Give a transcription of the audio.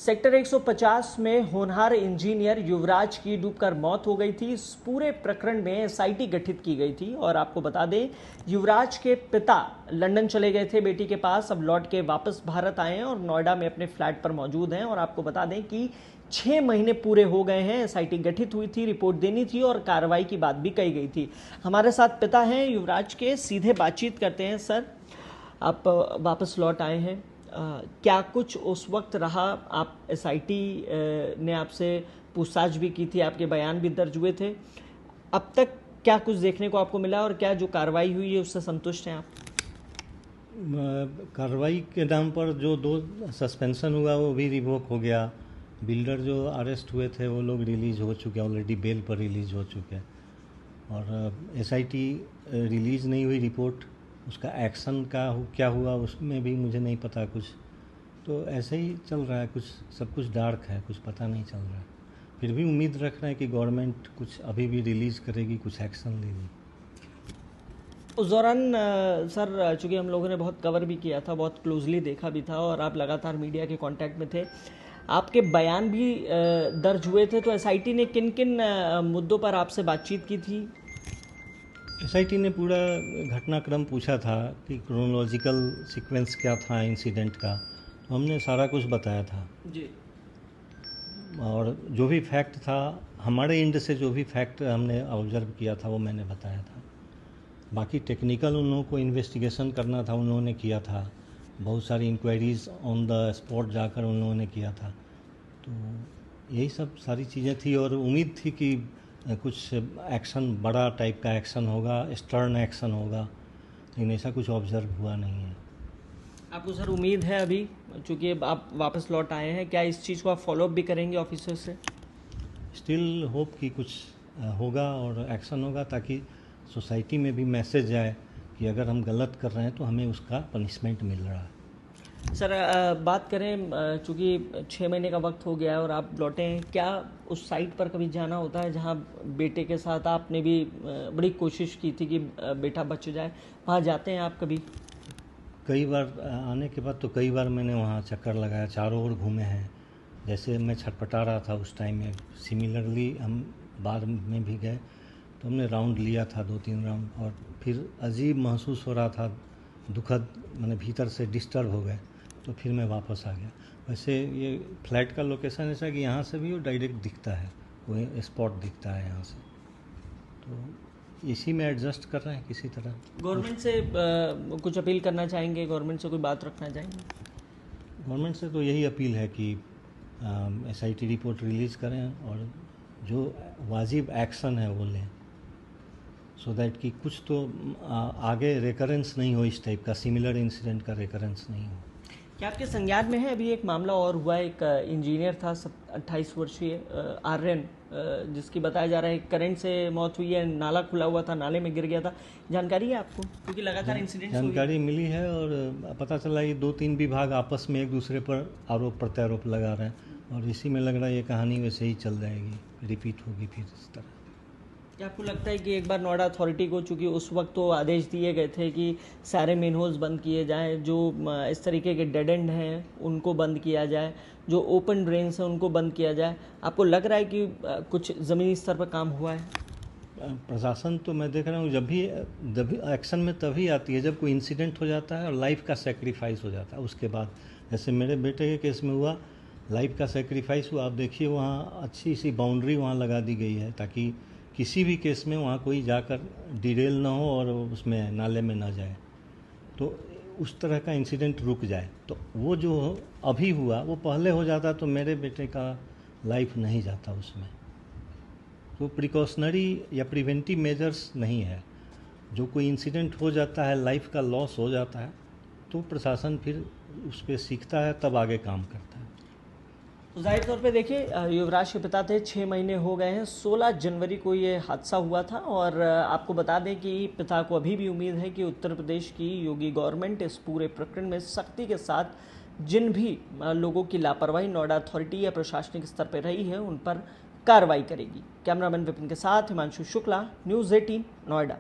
Sector 150 में होनहार engineer युवराज की डूबकर मौत हो गई थी। इस पूरे प्रकरण में एसआईटी गठित की गई थी और आपको बता दें, युवराज के पिता लंदन चले गए थे बेटी के पास, अब लौट के वापस भारत आए हैं और नोएडा में अपने फ्लैट पर मौजूद हैं। और आपको बता दें कि 6 महीने पूरे हो गए हैं, एसआईटी गठित हुई थी, रिपोर्ट देनी थी और कार्रवाई की बात भी कही गई थी। हमारे साथ पिता हैं युवराज के, सीधे बातचीत करते हैं। सर, आप वापस लौट आए हैं, क्या कुछ उस वक्त रहा? आप एसआईटी ने आपसे पूछताछ भी की थी, आपके बयान भी दर्ज हुए थे। अब तक क्या कुछ देखने को आपको मिला और क्या जो कार्रवाई हुई है उससे संतुष्ट हैं आप? कार्रवाई के नाम पर जो 2 सस्पेंशन हुआ वो भी रिवोक हो गया। बिल्डर जो अरेस्ट हुए थे वो लोग रिलीज़ हो चुके हैं, ऑलरेडी बेल पर रिलीज़ हो चुके हैं। और एसआईटी रिलीज़ नहीं हुई रिपोर्ट, उसका एक्शन का क्या हुआ उसमें भी मुझे नहीं पता कुछ। तो ऐसे ही चल रहा है, कुछ सब कुछ डार्क है, कुछ पता नहीं चल रहा है। फिर भी उम्मीद रख रहे हैं कि गवर्नमेंट कुछ अभी भी रिलीज़ करेगी, कुछ एक्शन लेगी। उस दौरान सर, चूँकि हम लोगों ने बहुत कवर भी किया था, बहुत क्लोजली देखा भी था और आप लगातार मीडिया के कांटेक्ट में थे, आपके बयान भी दर्ज हुए थे, तो एसआईटी ने किन किन मुद्दों पर आपसे बातचीत की थी? एसआईटी ने पूरा घटनाक्रम पूछा था कि क्रोनोलॉजिकल सीक्वेंस क्या था इंसिडेंट का, तो हमने सारा कुछ बताया था जी। और जो भी फैक्ट था हमारे एंड से, जो भी फैक्ट हमने ऑब्जर्व किया था वो मैंने बताया था। बाकी टेक्निकल उन लोगों को इन्वेस्टिगेशन करना था, उन लोगों ने किया था। बहुत सारी इंक्वायरीज ऑन द स्पॉट जाकर उन लोगों ने किया था। तो यही सब सारी चीज़ें थी और उम्मीद थी कि कुछ एक्शन, बड़ा टाइप का एक्शन होगा, स्टर्न एक्शन होगा, लेकिन ऐसा कुछ ऑब्जर्व हुआ नहीं है। आपको सर उम्मीद है अभी, चूँकि आप वापस लौट आए हैं, क्या इस चीज़ को आप फॉलोअप भी करेंगे ऑफिसर से? स्टिल होप कि कुछ होगा और एक्शन होगा, ताकि सोसाइटी में भी मैसेज जाए कि अगर हम गलत कर रहे हैं तो हमें उसका पनिशमेंट मिल रहा है। सर, बात करें, चूँकि 6 महीने का वक्त हो गया है और आप लौटे हैं, क्या उस साइट पर कभी जाना होता है जहाँ बेटे के साथ आपने भी बड़ी कोशिश की थी कि बेटा बच जाए? वहाँ जाते हैं आप कभी? कई बार आने के बाद तो कई बार मैंने वहाँ चक्कर लगाया, चारों ओर घूमे हैं। जैसे मैं छटपटा रहा था उस टाइम में, सिमिलरली हम बाद में भी गए तो हमने राउंड लिया था, 2-3 राउंड, और फिर अजीब महसूस हो रहा था, दुखद, मैंने भीतर से डिस्टर्ब हो गए, तो फिर मैं वापस आ गया। वैसे ये फ्लैट का लोकेशन ऐसा है कि यहाँ से भी वो डायरेक्ट दिखता है, वो स्पॉट दिखता है यहाँ से, तो इसी में एडजस्ट कर रहे हैं किसी तरह। गवर्नमेंट से कुछ अपील करना चाहेंगे? गवर्नमेंट से कोई बात रखना चाहेंगे? गवर्नमेंट से तो यही अपील है कि एसआईटी रिपोर्ट रिलीज़ करें और जो वाजिब एक्शन है वो लें, सो दैट कि कुछ तो आगे रिकरेंस नहीं हो, इस टाइप का सिमिलर इंसिडेंट का रिकरेंस नहीं हो। क्या आपके संज्ञान में है? अभी एक मामला और हुआ है, एक इंजीनियर था 28 वर्षीय आर्यन, जिसकी बताया जा रहा है करंट से मौत हुई है, नाला खुला हुआ था, नाले में गिर गया था। जानकारी है आपको? क्योंकि लगातार इंसिडेंट्स जानकारी मिली है और पता चला ये 2-3 विभाग आपस में एक दूसरे पर आरोप प्रत्यारोप लगा रहे हैं और इसी में लग रहा है ये कहानी वैसे ही चल जाएगी, रिपीट होगी फिर इस तरह। क्या आपको लगता है कि एक बार नोएडा अथॉरिटी को, चूँकि उस वक्त तो आदेश दिए गए थे कि सारे मेन होल्स बंद किए जाएं, जो इस तरीके के डेड एंड हैं उनको बंद किया जाए, जो ओपन ड्रेन्स हैं उनको बंद किया जाए, आपको लग रहा है कि कुछ ज़मीनी स्तर पर काम हुआ है? प्रशासन तो मैं देख रहा हूँ जब भी एक्शन में तभी आती है जब कोई इंसिडेंट हो जाता है और लाइफ का सेक्रीफाइस हो जाता है। उसके बाद जैसे मेरे बेटे के केस में हुआ, लाइफ का सेक्रीफाइस हुआ। आप देखिए वहाँ अच्छी सी बाउंड्री वहाँ लगा दी गई है ताकि किसी भी केस में वहाँ कोई जाकर डिरेल ना हो और उसमें नाले में ना जाए, तो उस तरह का इंसिडेंट रुक जाए। तो वो जो अभी हुआ वो पहले हो जाता तो मेरे बेटे का लाइफ नहीं जाता उसमें। तो प्रिकॉशनरी या प्रिवेंटिव मेजर्स नहीं है। जो कोई इंसिडेंट हो जाता है, लाइफ का लॉस हो जाता है, तो प्रशासन फिर उस पर सीखता है, तब आगे काम करता है। तो जाहिर तौर पे देखिए, युवराज के पिता थे, 6 महीने हो गए हैं, 16 जनवरी को ये हादसा हुआ था और आपको बता दें कि पिता को अभी भी उम्मीद है कि उत्तर प्रदेश की योगी गवर्नमेंट इस पूरे प्रकरण में सख्ती के साथ जिन भी लोगों की लापरवाही नोएडा अथॉरिटी या प्रशासनिक स्तर पर रही है उन पर कार्रवाई करेगी। कैमरामैन विपिन के साथ हिमांशु शुक्ला, न्यूज़ 18 नोएडा।